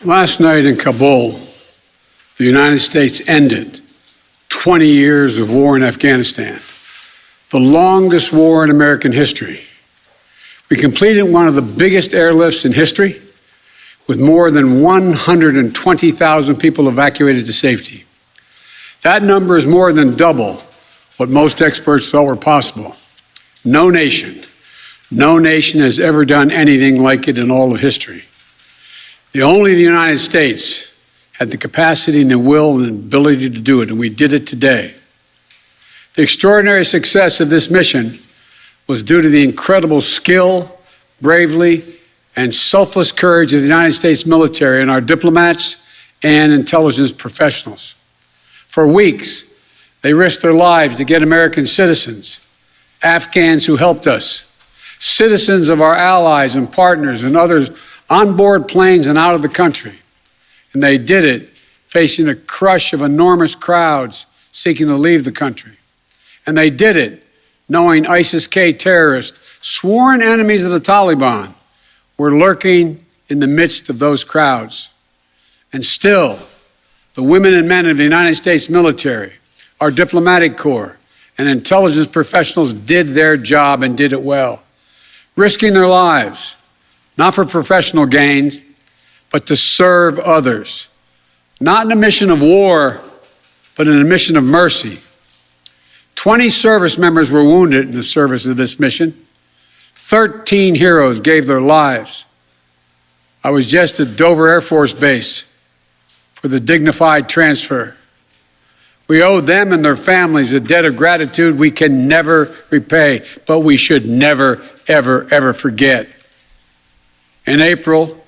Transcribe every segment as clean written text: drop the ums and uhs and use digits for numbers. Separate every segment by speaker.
Speaker 1: Last night in Kabul, the United States ended 20 years of war in Afghanistan, the longest war in American history. We completed one of the biggest airlifts in history, with more than 120,000 people evacuated to safety. That number is more than double what most experts thought were possible. No nation has ever done anything like it in all of history. Only the United States had the capacity and the will and ability to do it, and we did it today. The extraordinary success of this mission was due to the incredible skill, bravery, and selfless courage of the United States military and our diplomats and intelligence professionals. For weeks, they risked their lives to get American citizens, Afghans who helped us, citizens of our allies and partners and others on board planes and out of the country. And they did it facing a crush of enormous crowds seeking to leave the country. And they did it knowing ISIS-K terrorists, sworn enemies of the Taliban, were lurking in the midst of those crowds. And still, the women and men of the United States military, our diplomatic corps, and intelligence professionals did their job and did it well, risking their lives, not for professional gains, but to serve others, not in a mission of war, but in a mission of mercy. 20 service members were wounded in the service of this mission. 13 heroes gave their lives. I was just at Dover Air Force Base for the dignified transfer. We owe them and their families a debt of gratitude we can never repay, but we should never, ever, ever forget. In April,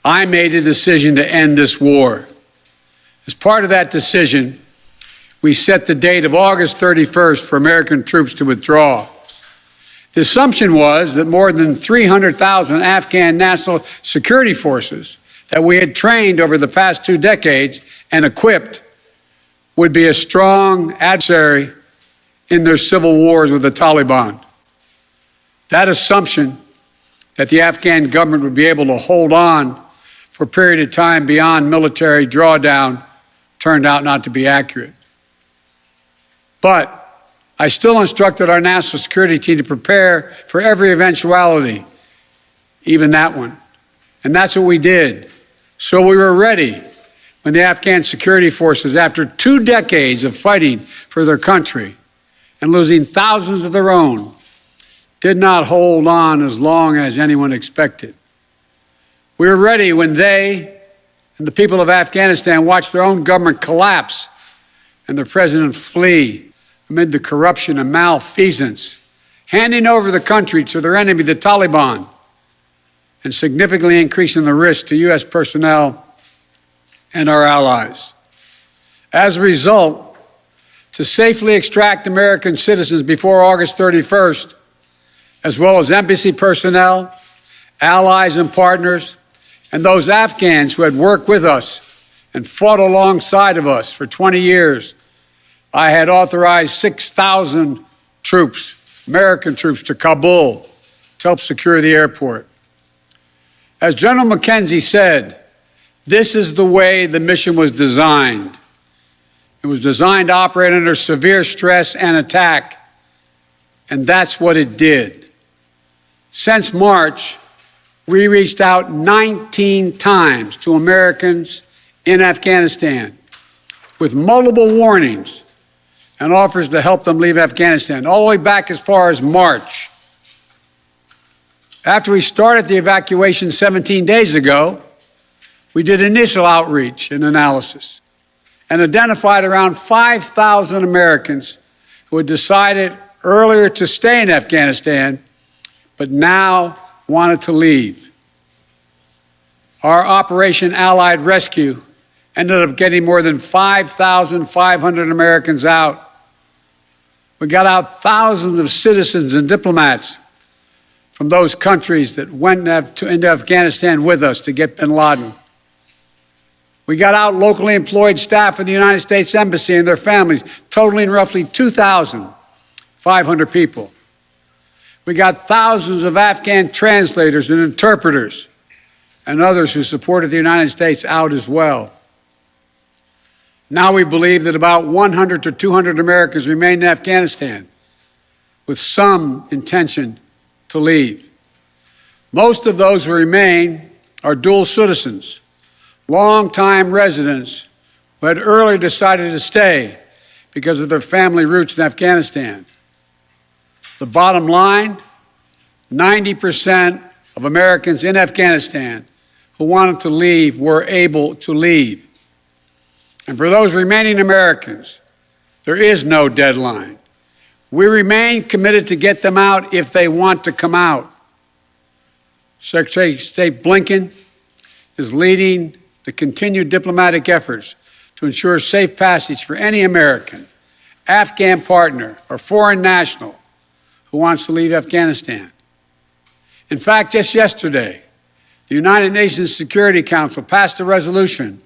Speaker 1: I made a decision to end this war. As part of that decision, we set the date of August 31st for American troops to withdraw. The assumption was that more than 300,000 Afghan national security forces that we had trained over the past 2 decades and equipped would be a strong adversary in their civil wars with the Taliban. That assumption that the Afghan government would be able to hold on for a period of time beyond military drawdown turned out not to be accurate. But I still instructed our national security team to prepare for every eventuality, even that one. And that's what we did. So we were ready when the Afghan security forces, after 2 decades of fighting for their country and losing thousands of their own, did not hold on as long as anyone expected. We were ready when they and the people of Afghanistan watched their own government collapse and their president flee amid the corruption and malfeasance, handing over the country to their enemy, the Taliban, and significantly increasing the risk to U.S. personnel and our allies. As a result, to safely extract American citizens before August 31st, as well as embassy personnel, allies and partners, and those Afghans who had worked with us and fought alongside of us for 20 years, I had authorized 6,000 troops, American troops, to Kabul to help secure the airport. As General McKenzie said, this is the way the mission was designed. It was designed to operate under severe stress and attack, and that's what it did. Since March, we reached out 19 times to Americans in Afghanistan with multiple warnings and offers to help them leave Afghanistan, all the way back as far as March. After we started the evacuation 17 days ago, we did initial outreach and analysis and identified around 5,000 Americans who had decided earlier to stay in Afghanistan but now wanted to leave. Our Operation Allied Rescue ended up getting more than 5,500 Americans out. We got out thousands of citizens and diplomats from those countries that went into Afghanistan with us to get bin Laden. We got out locally employed staff of the United States Embassy and their families, totaling roughly 2,500 people. We got thousands of Afghan translators and interpreters and others who supported the United States out as well. Now we believe that about 100 to 200 Americans remain in Afghanistan, with some intention to leave. Most of those who remain are dual citizens, longtime residents who had earlier decided to stay because of their family roots in Afghanistan. The bottom line, 90% of Americans in Afghanistan who wanted to leave were able to leave. And for those remaining Americans, there is no deadline. We remain committed to get them out if they want to come out. Secretary of State Blinken is leading the continued diplomatic efforts to ensure safe passage for any American, Afghan partner, or foreign national who wants to leave Afghanistan. In fact, just yesterday, the United Nations Security Council passed a resolution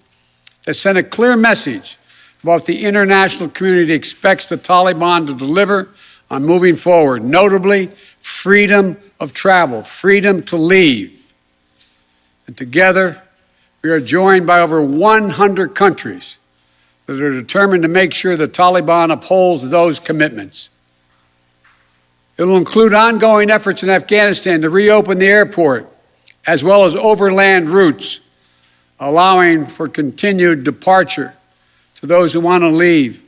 Speaker 1: that sent a clear message about what the international community expects the Taliban to deliver on moving forward, notably freedom of travel, freedom to leave. And together, we are joined by over 100 countries that are determined to make sure the Taliban upholds those commitments. It will include ongoing efforts in Afghanistan to reopen the airport, as well as overland routes, allowing for continued departure to those who want to leave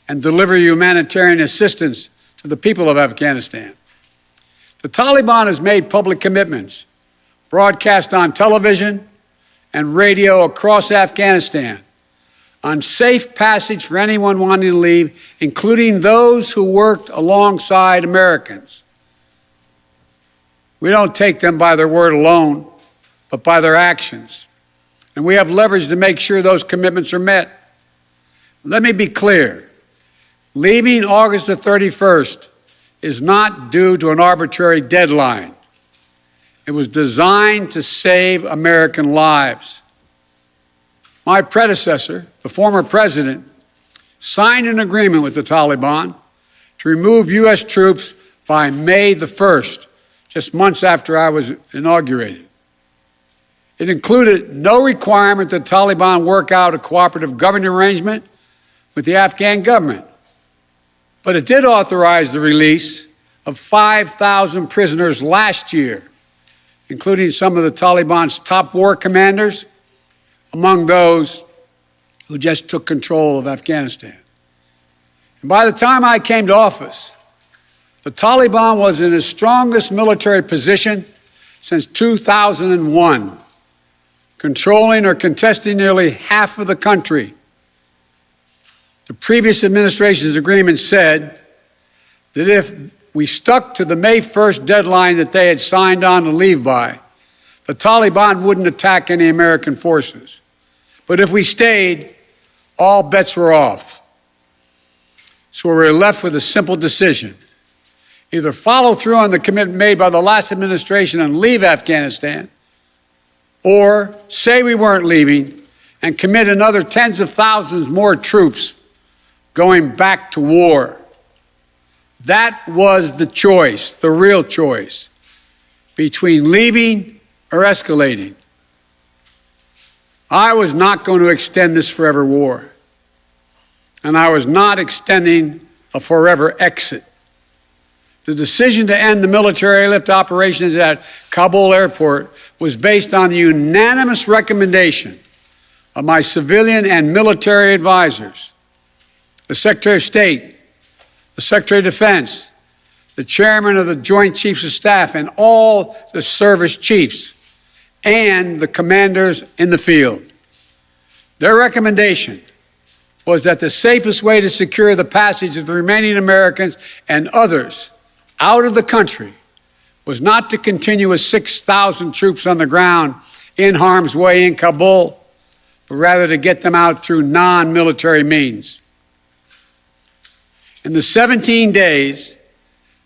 Speaker 1: and deliver humanitarian assistance to the people of Afghanistan. The Taliban has made public commitments, broadcast on television and radio across Afghanistan, on safe passage for anyone wanting to leave, including those who worked alongside Americans. We don't take them by their word alone, but by their actions. And we have leverage to make sure those commitments are met. Let me be clear. Leaving August the 31st is not due to an arbitrary deadline. It was designed to save American lives. My predecessor, the former president, signed an agreement with the Taliban to remove U.S. troops by May the 1st, just months after I was inaugurated. It included no requirement that the Taliban work out a cooperative government arrangement with the Afghan government. But it did authorize the release of 5,000 prisoners last year, including some of the Taliban's top war commanders, among those who just took control of Afghanistan. And by the time I came to office, the Taliban was in its strongest military position since 2001, controlling or contesting nearly half of the country. The previous administration's agreement said that if we stuck to the May 1st deadline that they had signed on to leave by, the Taliban wouldn't attack any American forces. But if we stayed, all bets were off. So we were left with a simple decision. Either follow through on the commitment made by the last administration and leave Afghanistan, or say we weren't leaving and commit another tens of thousands more troops going back to war. That was the choice, the real choice, between leaving or escalating. I was not going to extend this forever war, and I was not extending a forever exit. The decision to end the military airlift operations at Kabul airport was based on the unanimous recommendation of my civilian and military advisors, the Secretary of State, the Secretary of Defense, the Chairman of the Joint Chiefs of Staff, and all the service chiefs, and the commanders in the field. Their recommendation was that the safest way to secure the passage of the remaining Americans and others out of the country was not to continue with 6,000 troops on the ground in harm's way in Kabul, but rather to get them out through non-military means. In the 17 days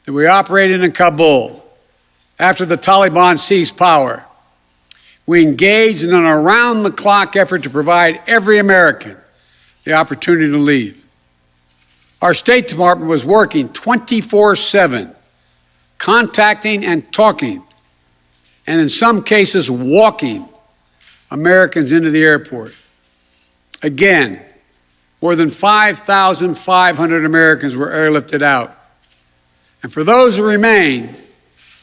Speaker 1: that we operated in Kabul after the Taliban seized power, we engaged in an around-the-clock effort to provide every American the opportunity to leave. Our State Department was working 24/7, contacting and talking, and in some cases walking Americans into the airport. Again, more than 5,500 Americans were airlifted out. And for those who remain,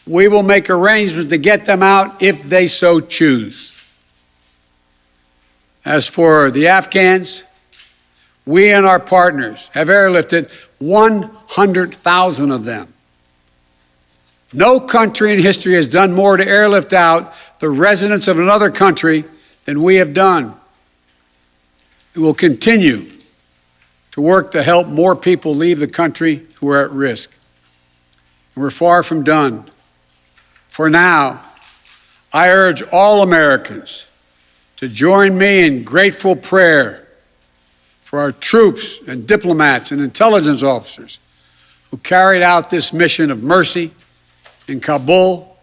Speaker 1: we will make arrangements to get them out if they so choose. As for the Afghans, we and our partners have airlifted 100,000 of them. No country in history has done more to airlift out the residents of another country than we have done. We will continue to work to help more people leave the country who are at risk. We're far from done. For now, I urge all Americans to join me in grateful prayer for our troops and diplomats and intelligence officers who carried out this mission of mercy in Kabul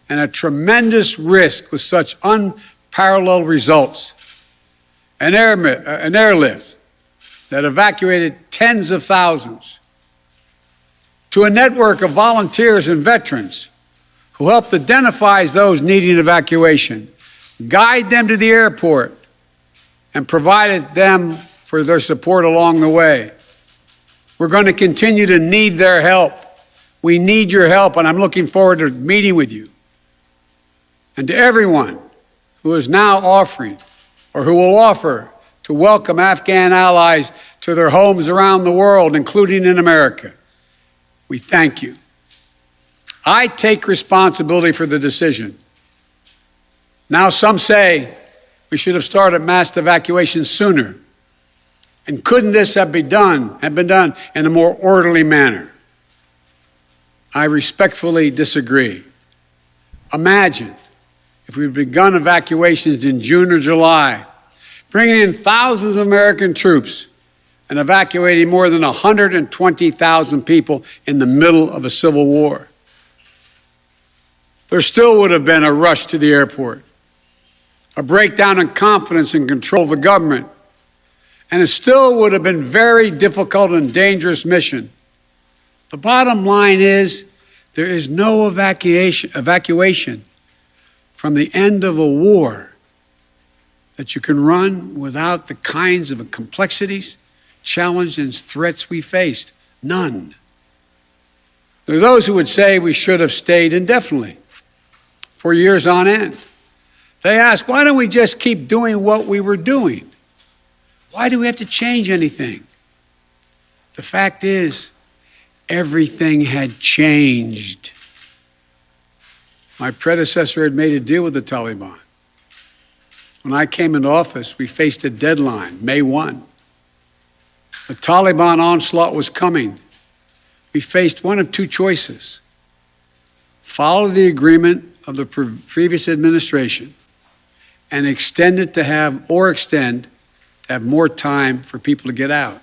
Speaker 1: and at tremendous risk with such unparalleled results. An airlift that evacuated tens of thousands, to a network of volunteers and veterans who helped identify those needing evacuation, guide them to the airport, and provided them for their support along the way. We're going to continue to need their help. We need your help, and I'm looking forward to meeting with you. And to everyone who is now offering or who will offer to welcome Afghan allies to their homes around the world, including in America, we thank you. I take responsibility for the decision. Now some say we should have started mass evacuation sooner. And couldn't this have been done in a more orderly manner? I respectfully disagree. Imagine if we'd begun evacuations in June or July, bringing in thousands of American troops and evacuating more than 120,000 people in the middle of a civil war. There still would have been a rush to the airport, a breakdown in confidence and control of the government, and it still would have been a very difficult and dangerous mission. The bottom line is there is no evacuation from the end of a war that you can run without the kinds of complexities, challenges, and threats we faced. None. There are those who would say we should have stayed indefinitely for years on end. They ask, why don't we just keep doing what we were doing? Why do we have to change anything? The fact is, everything had changed. My predecessor had made a deal with the Taliban. When I came into office, we faced a deadline, May 1. The Taliban onslaught was coming. We faced one of two choices: follow the agreement of the previous administration and extend to have more time for people to get out,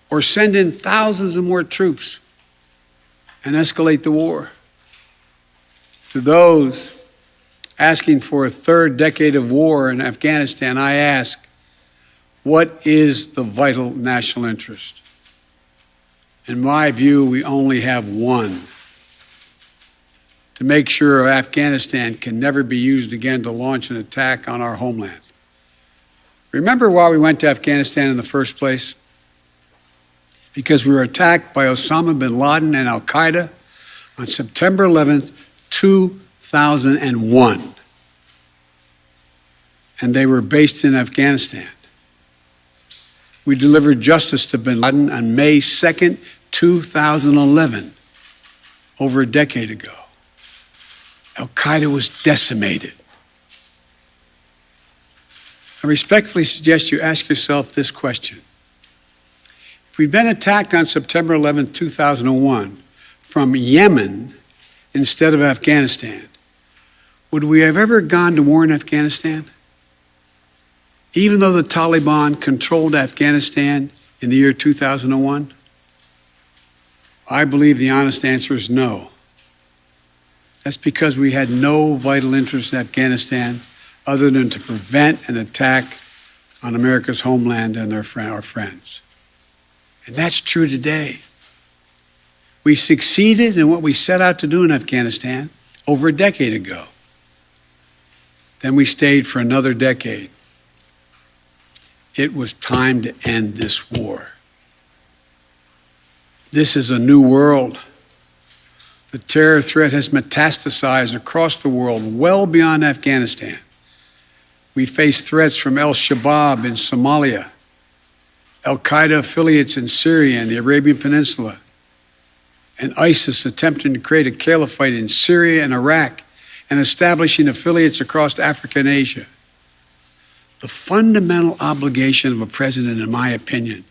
Speaker 1: or send in thousands of more troops and escalate the war. To those asking for a third decade of war in Afghanistan, I ask, what is the vital national interest? In my view, we only have one: to make sure Afghanistan can never be used again to launch an attack on our homeland. Remember why we went to Afghanistan in the first place? Because we were attacked by Osama bin Laden and Al-Qaeda on September 11th, 2001. And they were based in Afghanistan. We delivered justice to bin Laden on May 2nd, 2011, over a decade ago. Al-Qaeda was decimated. I respectfully suggest you ask yourself this question. If we'd been attacked on September 11, 2001, from Yemen instead of Afghanistan, would we have ever gone to war in Afghanistan? Even though the Taliban controlled Afghanistan in the year 2001? I believe the honest answer is no. That's because we had no vital interest in Afghanistan other than to prevent an attack on America's homeland and our friends. And that's true today. We succeeded in what we set out to do in Afghanistan over a decade ago. Then we stayed for another decade. It was time to end this war. This is a new world. The terror threat has metastasized across the world, well beyond Afghanistan. We face threats from al-Shabaab in Somalia, al-Qaeda affiliates in Syria and the Arabian Peninsula, and ISIS attempting to create a caliphate in Syria and Iraq and establishing affiliates across Africa and Asia. The fundamental obligation of a president, in my opinion,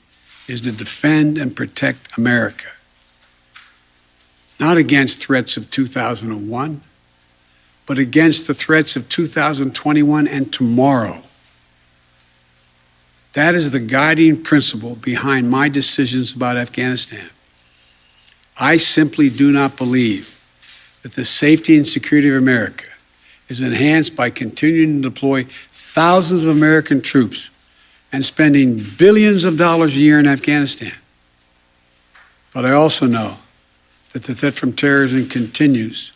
Speaker 1: is to defend and protect America. Not against threats of 2001, but against the threats of 2021 and tomorrow. That is the guiding principle behind my decisions about Afghanistan. I simply do not believe that the safety and security of America is enhanced by continuing to deploy thousands of American troops and spending billions of dollars a year in Afghanistan. But I also know that the threat from terrorism continues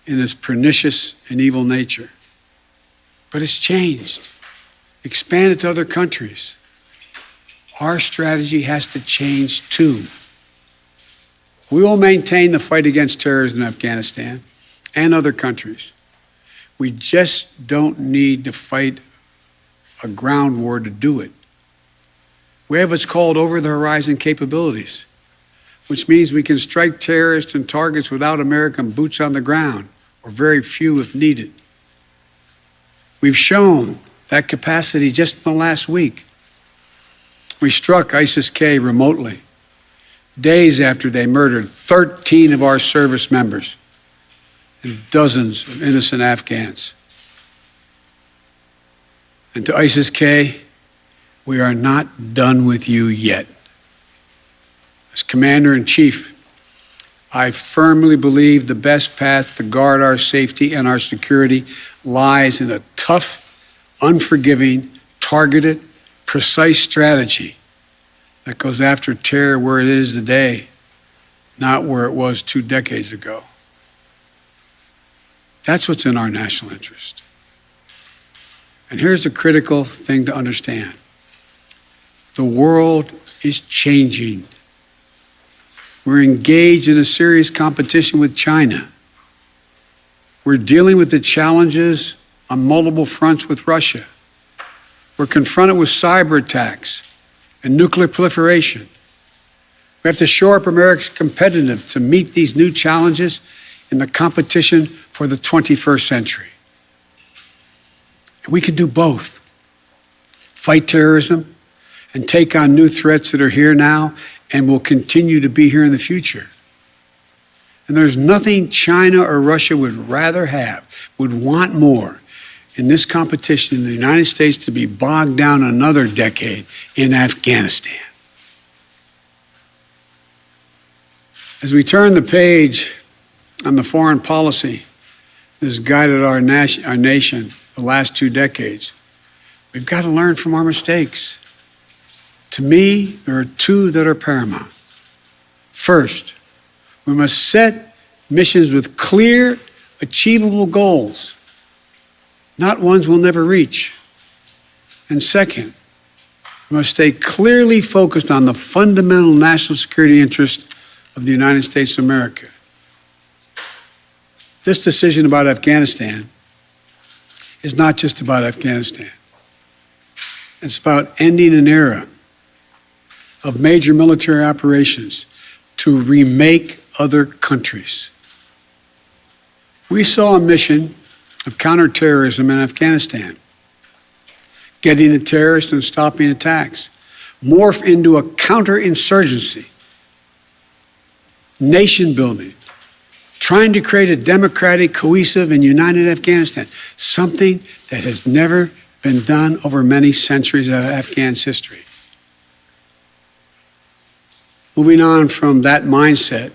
Speaker 1: in its pernicious and evil nature. But it's changed, expanded to other countries. Our strategy has to change too. We will maintain the fight against terrorism in Afghanistan and other countries. We just don't need to fight a ground war to do it. We have what's called over-the-horizon capabilities, which means we can strike terrorists and targets without American boots on the ground, or very few if needed. We've shown that capacity just in the last week. We struck ISIS-K remotely, days after they murdered 13 of our service members and dozens of innocent Afghans. And to ISIS-K, we are not done with you yet. As Commander-in-Chief, I firmly believe the best path to guard our safety and our security lies in a tough, unforgiving, targeted, precise strategy that goes after terror where it is today, not where it was 2 decades ago. That's what's in our national interest. And here's a critical thing to understand. The world is changing. We're engaged in a serious competition with China. We're dealing with the challenges on multiple fronts with Russia. We're confronted with cyber attacks and nuclear proliferation. We have to shore up America's competitiveness to meet these new challenges in the competition for the 21st century. And we can do both. Fight terrorism and take on new threats that are here now and will continue to be here in the future. And there's nothing China or Russia would rather have, would want more in this competition in the United States to be bogged down another decade in Afghanistan. As we turn the page on the foreign policy that has guided our nation the last 2 decades, we've got to learn from our mistakes. To me, there are 2 that are paramount. First, we must set missions with clear, achievable goals, not ones we'll never reach. And second, we must stay clearly focused on the fundamental national security interest of the United States of America. This decision about Afghanistan is not just about Afghanistan. It's about ending an era of major military operations to remake other countries. We saw a mission of counterterrorism in Afghanistan, getting the terrorists and stopping attacks, morph into a counterinsurgency, nation building, trying to create a democratic, cohesive, and united Afghanistan, something that has never been done over many centuries of Afghan's history. Moving on from that mindset,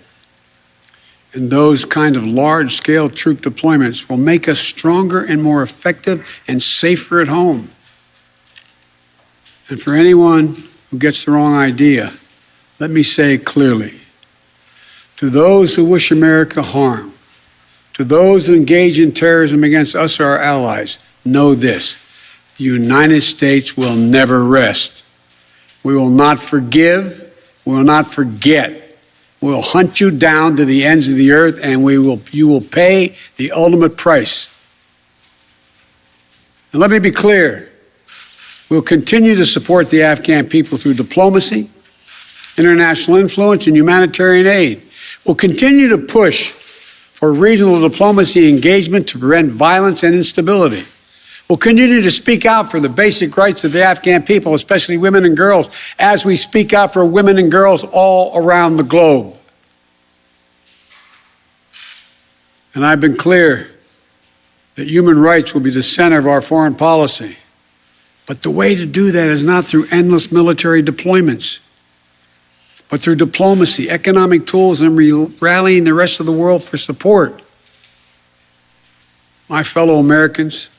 Speaker 1: and those kind of large-scale troop deployments will make us stronger and more effective and safer at home. And for anyone who gets the wrong idea, let me say clearly, to those who wish America harm, to those who engage in terrorism against us or our allies, know this: the United States will never rest. We will not forgive. We will not forget. We will hunt you down to the ends of the earth, and you will pay the ultimate price. And let me be clear. We'll continue to support the Afghan people through diplomacy, international influence, and humanitarian aid. We'll continue to push for regional diplomacy engagement to prevent violence and instability. We'll continue to speak out for the basic rights of the Afghan people, especially women and girls, as we speak out for women and girls all around the globe. And I've been clear that human rights will be the center of our foreign policy. But the way to do that is not through endless military deployments, but through diplomacy, economic tools, and rallying the rest of the world for support. My fellow Americans,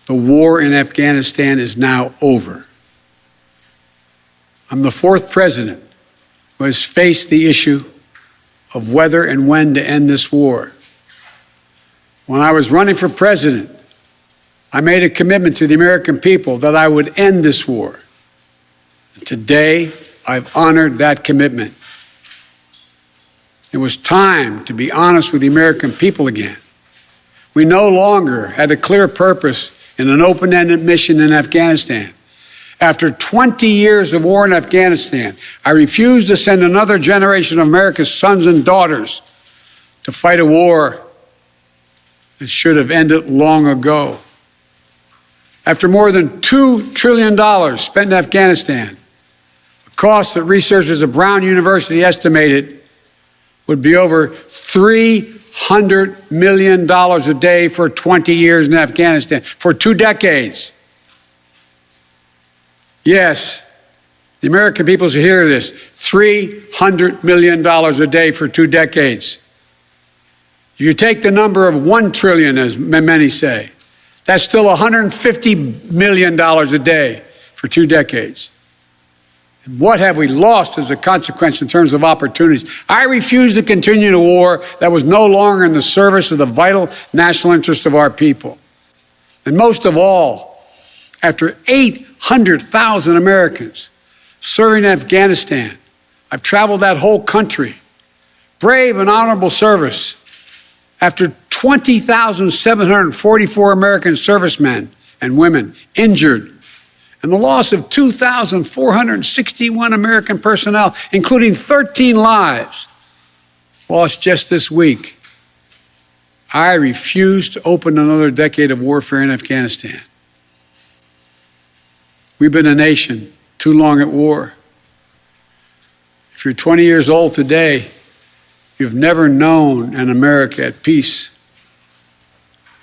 Speaker 1: the war in Afghanistan is now over. I'm the fourth president who has faced the issue of whether and when to end this war. When I was running for president, I made a commitment to the American people that I would end this war. And today, I've honored that commitment. It was time to be honest with the American people again. We no longer had a clear purpose in an open-ended mission in Afghanistan. After 20 years of war in Afghanistan, I refused to send another generation of America's sons and daughters to fight a war that should have ended long ago. After more than $2 trillion spent in Afghanistan, a cost that researchers at Brown University estimated would be over $300 million a day for 20 years in Afghanistan, for 2 decades. Yes, the American people should hear this: $300 million a day for 2 decades. You take the number of 1 trillion, as many say, that's still $150 million a day for 2 decades. And what have we lost as a consequence in terms of opportunities? I refuse to continue a war that was no longer in the service of the vital national interest of our people. And most of all, after 800,000 Americans serving in Afghanistan, I've traveled that whole country, brave and honorable service. After 20,744 American servicemen and women injured, and the loss of 2,461 American personnel, including 13 lives lost just this week, I refuse to open another decade of warfare in Afghanistan. We've been a nation too long at war. If you're 20 years old today, you've never known an America at peace.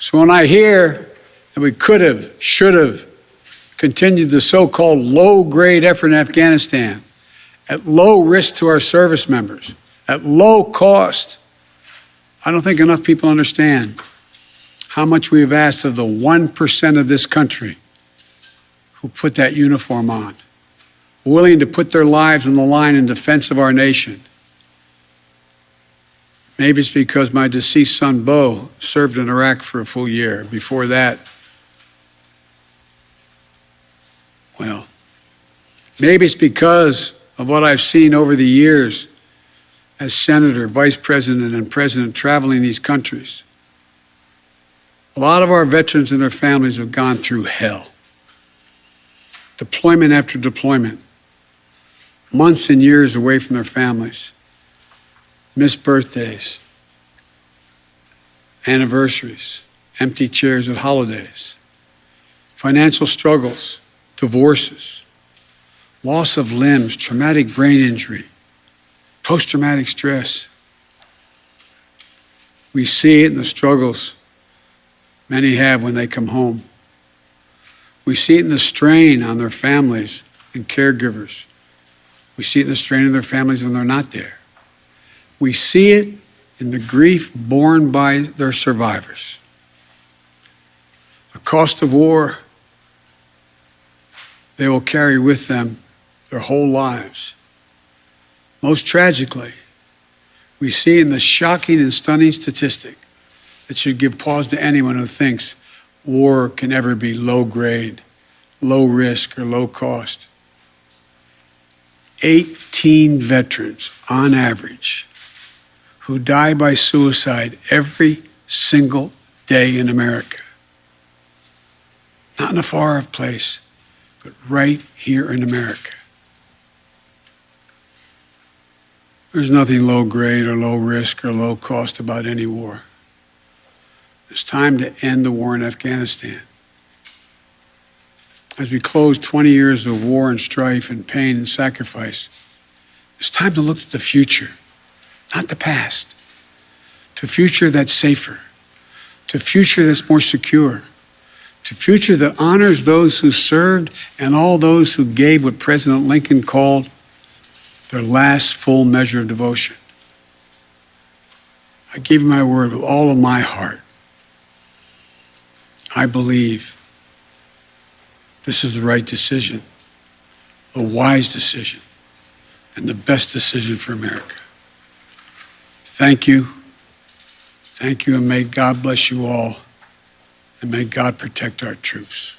Speaker 1: So when I hear that we could have, should have continued the so-called low-grade effort in Afghanistan at low risk to our service members, at low cost, I don't think enough people understand how much we have asked of the 1% of this country who put that uniform on, willing to put their lives on the line in defense of our nation. Maybe it's because my deceased son, Bo, served in Iraq for a full year. Before that, well, maybe it's because of what I've seen over the years as senator, vice president, and president traveling these countries. A lot of our veterans and their families have gone through hell. Deployment after deployment, months and years away from their families. Missed birthdays, anniversaries, empty chairs at holidays, financial struggles, divorces, loss of limbs, traumatic brain injury, post-traumatic stress. We see it in the struggles many have when they come home. We see it in the strain on their families and caregivers. We see it in the strain on their families when they're not there. We see it in the grief borne by their survivors. The cost of war they will carry with them their whole lives. Most tragically, we see in the shocking and stunning statistic that should give pause to anyone who thinks war can ever be low grade, low risk, or low cost. 18 veterans, on average, who die by suicide every single day in America. Not in a far-off place, but right here in America. There's nothing low grade or low risk or low cost about any war. It's time to end the war in Afghanistan. As we close 20 years of war and strife and pain and sacrifice, it's time to look to the future, not the past, to a future that's safer, to a future that's more secure, to a future that honors those who served and all those who gave what President Lincoln called their last full measure of devotion. I give you my word with all of my heart. I believe this is the right decision, a wise decision, and the best decision for America. Thank you. Thank you, and may God bless you all, and may God protect our troops.